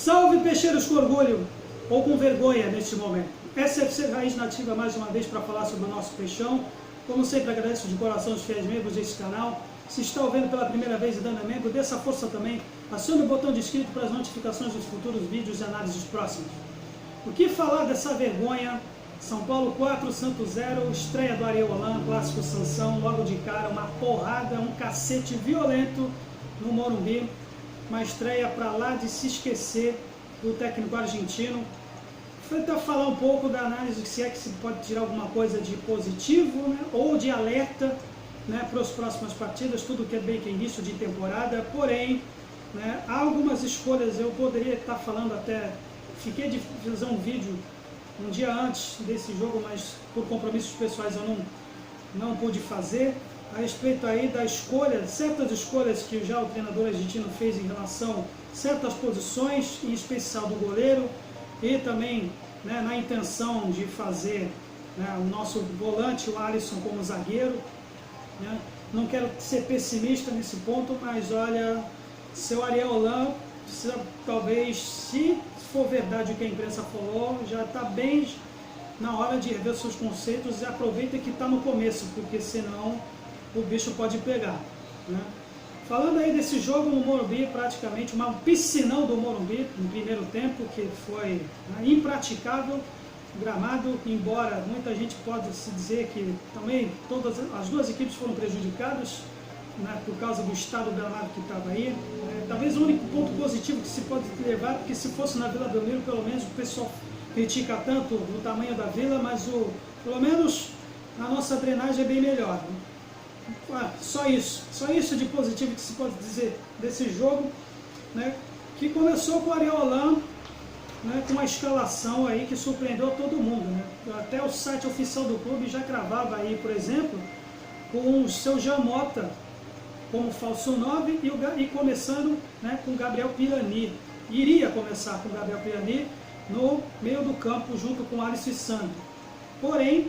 Salve peixeiros com orgulho ou com vergonha neste momento. SFC Raiz Nativa mais uma vez para falar sobre o nosso peixão. Como sempre, agradeço de coração os fiéis membros desse canal. Se está ouvindo pela primeira vez e dando é membro, dê essa força também. Acione o botão de inscrito para as notificações dos futuros vídeos e análises próximos. O que falar dessa vergonha? São Paulo 4, Santos 0, estreia do Ariel Holan, clássico Sansão, logo de cara, uma porrada, um cacete violento no Morumbi. Uma estreia para lá de se esquecer do técnico argentino. Vou tentar falar um pouco da análise, se é que se pode tirar alguma coisa de positivo, né, ou de alerta, né, para as próximas partidas, tudo que é bem que é início de temporada. Porém, né, há algumas escolhas, eu poderia estar falando até, fiquei de fazer um vídeo um dia antes desse jogo, mas por compromissos pessoais eu não pude fazer, a respeito aí da escolha, certas escolhas que já o treinador argentino fez em relação a certas posições, em especial do goleiro, e também, né, na intenção de fazer, né, o nosso volante, o Alisson, como zagueiro, né. Não quero ser pessimista nesse ponto, mas olha, seu Ariel Holan precisa, talvez, se for verdade o que a imprensa falou, já está bem na hora de rever seus conceitos e aproveita que está no começo, porque senão o bicho pode pegar, né? Falando aí desse jogo no Morumbi, praticamente um piscinão do Morumbi no primeiro tempo, que foi, né, impraticável, gramado, embora muita gente possa se dizer que também todas as duas equipes foram prejudicadas, né, por causa do estado do gramado que estava aí. Talvez o único ponto positivo que se pode levar, porque se fosse na Vila Belmiro, pelo menos o pessoal critica tanto o tamanho da vila, mas pelo menos a nossa drenagem é bem melhor, né? Só isso de positivo que se pode dizer desse jogo, né, que começou com o Ariel Holan, né, com uma escalação aí que surpreendeu todo mundo, né? Até o site oficial do clube já cravava aí, por exemplo, com o seu Jamota como falso 9 e começando, né, com Gabriel Pirani. Iria começar com Gabriel Pirani no meio do campo junto com Alisson e Sandro. Porém,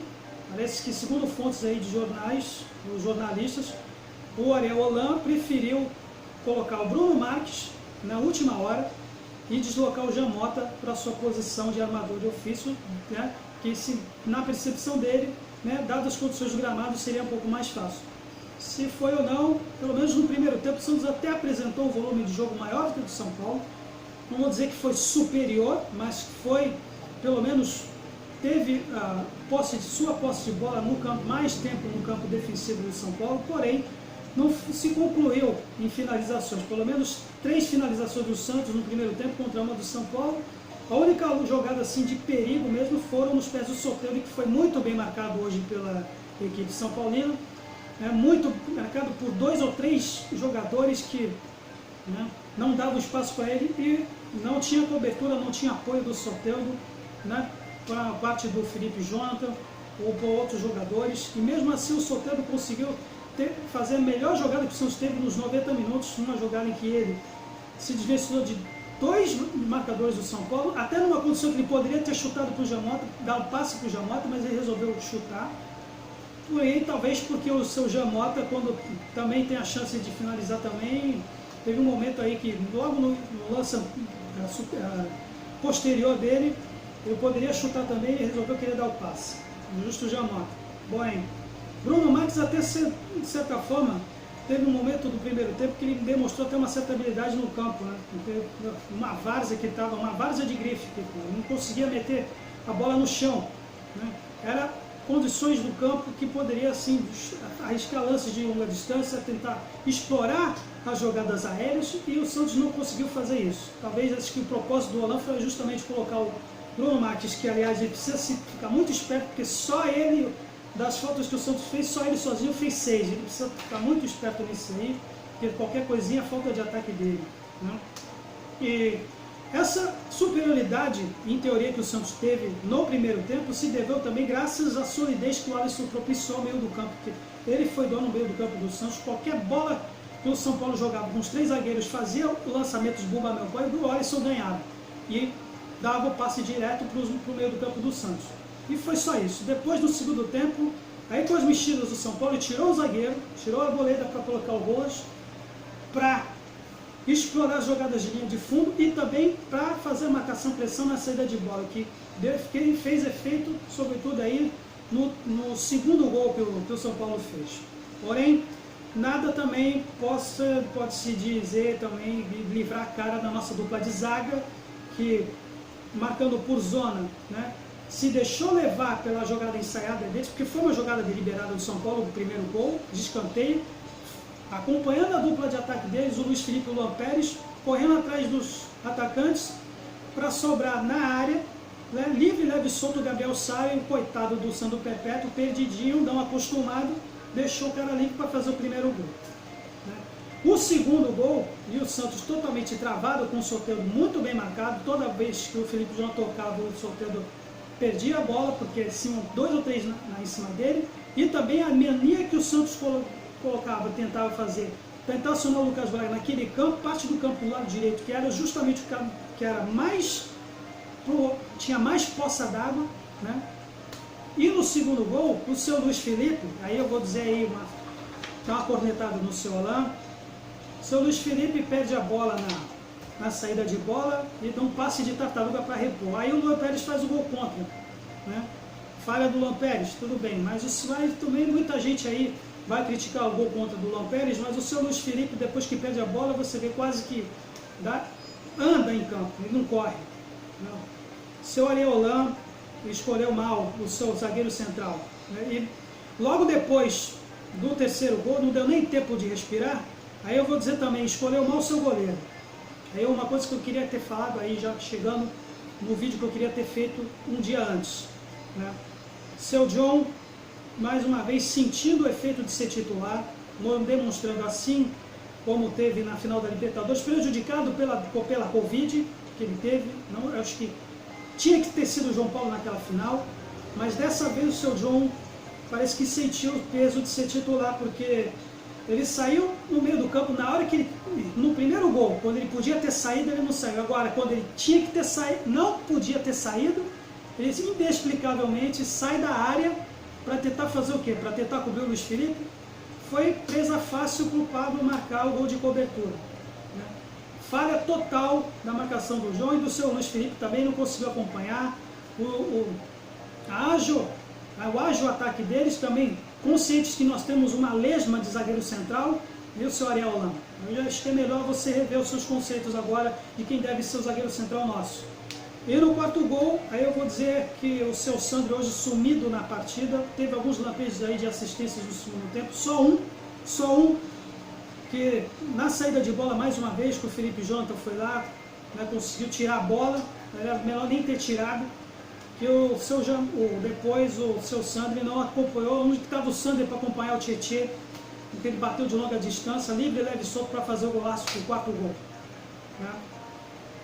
parece que, segundo fontes aí de jornalistas, o Ariel Holan preferiu colocar o Bruno Marques na última hora e deslocar o Jamota para a sua posição de armador de ofício, né, que na percepção dele, né, dadas as condições do gramado, seria um pouco mais fácil. Se foi ou não, pelo menos no primeiro tempo, o Santos até apresentou um volume de jogo maior do que o do São Paulo. Não vou dizer que foi superior, mas foi, pelo menos, teve sua posse de bola no campo, mais tempo no campo defensivo do São Paulo, porém não se concluiu em finalizações. Pelo menos 3 finalizações do Santos no primeiro tempo contra uma do São Paulo. A única jogada assim de perigo mesmo foram nos pés do Soteldo, que foi muito bem marcado hoje pela equipe São Paulina. Muito marcado por 2 ou 3 jogadores que, né, não davam espaço para ele e não tinha cobertura, não tinha apoio do Soteldo, né, para a parte do Felipe Jonathan ou por outros jogadores, e mesmo assim o Soteldo conseguiu fazer a melhor jogada que o Santos teve nos 90 minutos, numa jogada em que ele se desvencilhou de 2 marcadores do São Paulo, até numa condição que ele poderia ter chutado para o Jamota, dar um passe para o Jamota, mas ele resolveu chutar. Porém, talvez porque o seu Jamota, quando também tem a chance de finalizar também, teve um momento aí que logo no lance posterior dele, eu poderia chutar também e resolveu querer dar o passe. Justo o Jamota. Bom, Bruno Marques até, de certa forma, teve um momento do primeiro tempo que ele demonstrou até uma certa habilidade no campo, né? Uma várzea que estava, uma várzea de grife, que não conseguia meter a bola no chão, né? Era condições do campo que poderia, assim, arriscar lances de longa distância, tentar explorar as jogadas aéreas, e o Santos não conseguiu fazer isso. Talvez acho que o propósito do Holan foi justamente colocar o Bruno Marques, que aliás ele precisa ficar muito esperto, porque só ele, das faltas que o Santos fez, só ele sozinho fez 6. Ele precisa ficar muito esperto nisso aí, porque qualquer coisinha é falta de ataque dele, né? E essa superioridade, em teoria, que o Santos teve no primeiro tempo, se deveu também graças à solidez que o Alisson propiciou ao meio do campo, porque ele foi dono no meio do campo do Santos. Qualquer bola que o São Paulo jogava com os 3 zagueiros, fazia o lançamento de Bumba Melcó e do Alisson ganhava. E dava o passe direto para o meio do campo do Santos. E foi só isso. Depois, no segundo tempo, aí com as mexidas do São Paulo, tirou o zagueiro, tirou a Arboleda para colocar o Rojas, para explorar as jogadas de linha de fundo e também para fazer a marcação-pressão na saída de bola, que fez efeito, sobretudo aí no segundo gol que o São Paulo fez. Porém, nada também pode-se dizer também livrar a cara da nossa dupla de zaga, que marcando por zona, né, se deixou levar pela jogada ensaiada deles, porque foi uma jogada deliberada do São Paulo, o primeiro gol, de escanteio, acompanhando a dupla de ataque deles, o Luiz Felipe e o Luan Pérez, correndo atrás dos atacantes, para sobrar na área, né, livre, leve e solto, o Gabriel sai, o coitado do Sandro Perpétuo, perdidinho, não acostumado, deixou o cara livre para fazer o primeiro gol. Né. O segundo gol, e o Santos totalmente travado, com o Soteldo muito bem marcado, toda vez que o Felipe Jonathan tocava, o Soteldo perdia a bola, porque tinham 2 ou 3 em cima dele, e também a mania que o Santos colocava, tentava fazer, tentar acionar o Lucas Braga naquele campo, parte do campo do lado direito, que era justamente o campo que era tinha mais poça d'água, né? E no segundo gol, o seu Luiz Felipe, aí eu vou dizer aí, dar uma cornetada no seu Alain, o seu Luiz Felipe perde a bola na saída de bola e dá um passe de tartaruga para repor. Aí o Luan Pérez faz o gol contra, né? Falha do Luan Pérez, tudo bem, mas isso vai também, muita gente aí vai criticar o gol contra do Luan Pérez, mas o seu Luiz Felipe, depois que perde a bola, você vê quase que anda em campo, ele não corre. Não. Seu Areolan escolheu mal o seu zagueiro central, né? E logo depois do terceiro gol, não deu nem tempo de respirar, aí eu vou dizer também, escolheu mal o seu goleiro. Aí uma coisa que eu queria ter falado, aí já chegando no vídeo que eu queria ter feito um dia antes, né? Seu John, mais uma vez, sentindo o efeito de ser titular, demonstrando assim, como teve na final da Libertadores, prejudicado pela Covid que ele teve. Não, eu acho que tinha que ter sido o João Paulo naquela final, mas dessa vez o seu John parece que sentiu o peso de ser titular, porque ele saiu no meio do campo na hora que ele, no primeiro gol, quando ele podia ter saído, ele não saiu. Agora, quando ele tinha que ter saído, não podia ter saído, ele inexplicavelmente sai da área para tentar fazer o quê? Para tentar cobrir o Luiz Felipe. Foi presa fácil para o Pablo marcar o gol de cobertura, né? Falha total da marcação do João e do seu Luiz Felipe também não conseguiu acompanhar. O ágil ataque deles também, conscientes que nós temos uma lesma de zagueiro central, e o seu Ariel Holanda. Eu já acho que é melhor você rever os seus conceitos agora de quem deve ser o zagueiro central nosso. E no quarto gol, aí eu vou dizer que o seu Sandro hoje sumido na partida, teve alguns lampejos aí de assistências no segundo tempo, só um, que na saída de bola mais uma vez, que o Felipe Jonathan foi lá, né, conseguiu tirar a bola, era melhor nem ter tirado, que depois o seu Sandro não acompanhou, onde estava o Sandro para acompanhar o Tietê, porque ele bateu de longa distância, livre, leve e solto para fazer o golaço do quarto gol, né?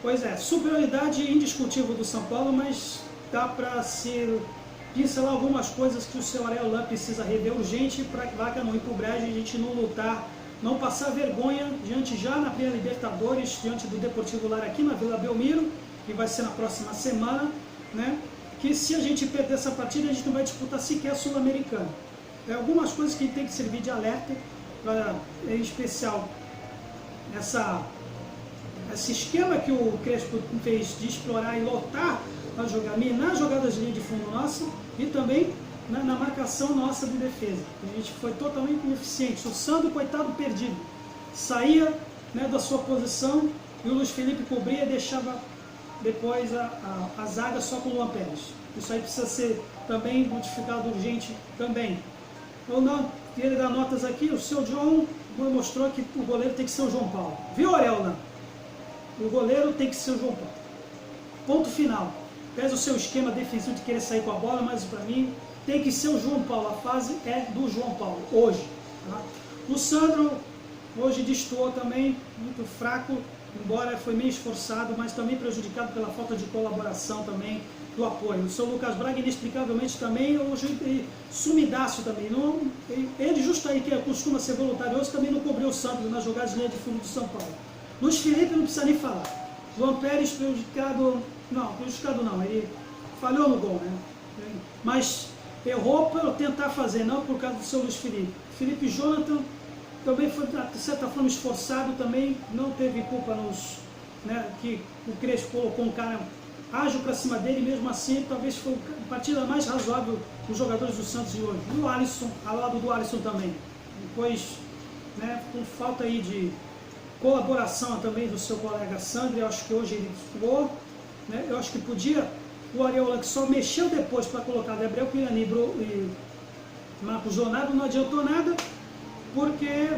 Pois é, superioridade indiscutível do São Paulo, mas dá para se pincelar algumas coisas que o seu Areolan precisa rever urgente para que vaca não ir para o brejo e a gente não lutar, não passar vergonha já na primeira Libertadores, diante do Deportivo Lara aqui na Vila Belmiro, que vai ser na próxima semana, né? Que se a gente perder essa partida, a gente não vai disputar sequer a Sul-Americana. É algumas coisas que tem que servir de alerta, em especial esse esquema que o Crespo fez de explorar e lotar a jogar, minar jogadas de linha de fundo nossa e também na marcação nossa de defesa. A gente foi totalmente ineficiente. O Sandro, coitado, perdido. Saía, né, da sua posição e o Luiz Felipe cobria e deixava depois a zaga só com o Luan Pérez. Isso aí precisa ser também modificado urgente também. Eu não queria dar notas aqui. O seu John mostrou que o goleiro tem que ser o João Paulo. Viu, Areolan? O goleiro tem que ser o João Paulo. Ponto final. Pese o seu esquema defensivo de querer sair com a bola, mas para mim tem que ser o João Paulo. A fase é do João Paulo, hoje. Tá? O Sandro hoje destoou também, muito fraco, embora foi meio esforçado, mas também prejudicado pela falta de colaboração também, do apoio. O seu Lucas Braga, inexplicavelmente também, hoje sumidaço também. Ele, justo aí que costuma ser voluntarioso, também não cobriu o Sandro nas jogadas de linha de fundo do São Paulo. Luiz Felipe não precisa nem falar. João Pérez prejudicado não, ele falhou no gol, né? Mas errou por tentar fazer, não por causa do seu Luiz Felipe. Felipe Jonathan também foi, de certa forma, esforçado também, não teve culpa que o Crespo colocou um cara ágil para cima dele, mesmo assim, talvez foi a partida mais razoável dos jogadores do Santos de hoje. E o Alisson, ao lado do Alisson também. Depois, com falta aí de colaboração também do seu colega Sandro, eu acho que hoje ele voou, eu acho que podia, o Ariola que só mexeu depois para colocar Gabriel Pirani e Marcos Leonardo, não adiantou nada, porque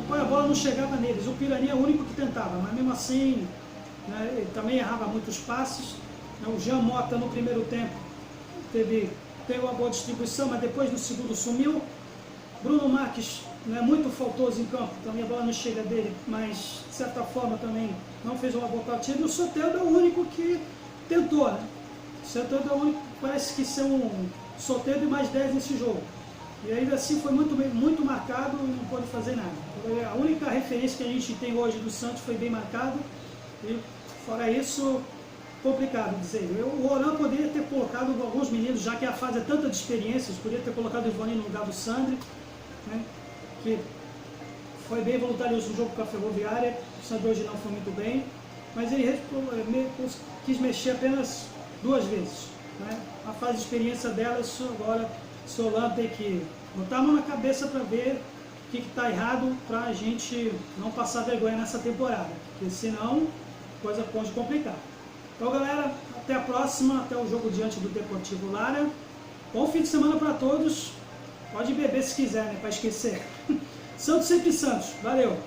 a bola não chegava neles. O Pirani é o único que tentava, mas mesmo assim, ele também errava muitos passes. O Jean Mota no primeiro tempo teve uma boa distribuição, mas depois no segundo sumiu. Bruno Marques muito faltoso em campo, também a bola não chega dele, mas de certa forma também não fez uma boa partida. E o Soteldo é o único que tentou, O Soteldo é o único que parece que ser um Soteldo e mais 10 nesse jogo. E ainda assim foi muito marcado e não pôde fazer nada. A única referência que a gente tem hoje do Santos foi bem marcado, e fora isso, complicado dizer. O Oran poderia ter colocado alguns meninos, já que a fase é tanta de experiências, poderia ter colocado o Ivani no lugar do Sandri, que foi bem voluntarioso no jogo com a Ferroviária. O Sandri hoje não foi muito bem, mas ele quis mexer apenas 2 vezes. A fase de experiência dela, agora o Solan tem que botar a mão na cabeça para ver o que está errado, para a gente não passar vergonha nessa temporada, porque senão a coisa pode complicar. Então, galera, até a próxima, até o jogo diante do Deportivo Lara. Bom fim de semana para todos. Pode beber se quiser, para esquecer. Santos sempre Santos. Valeu!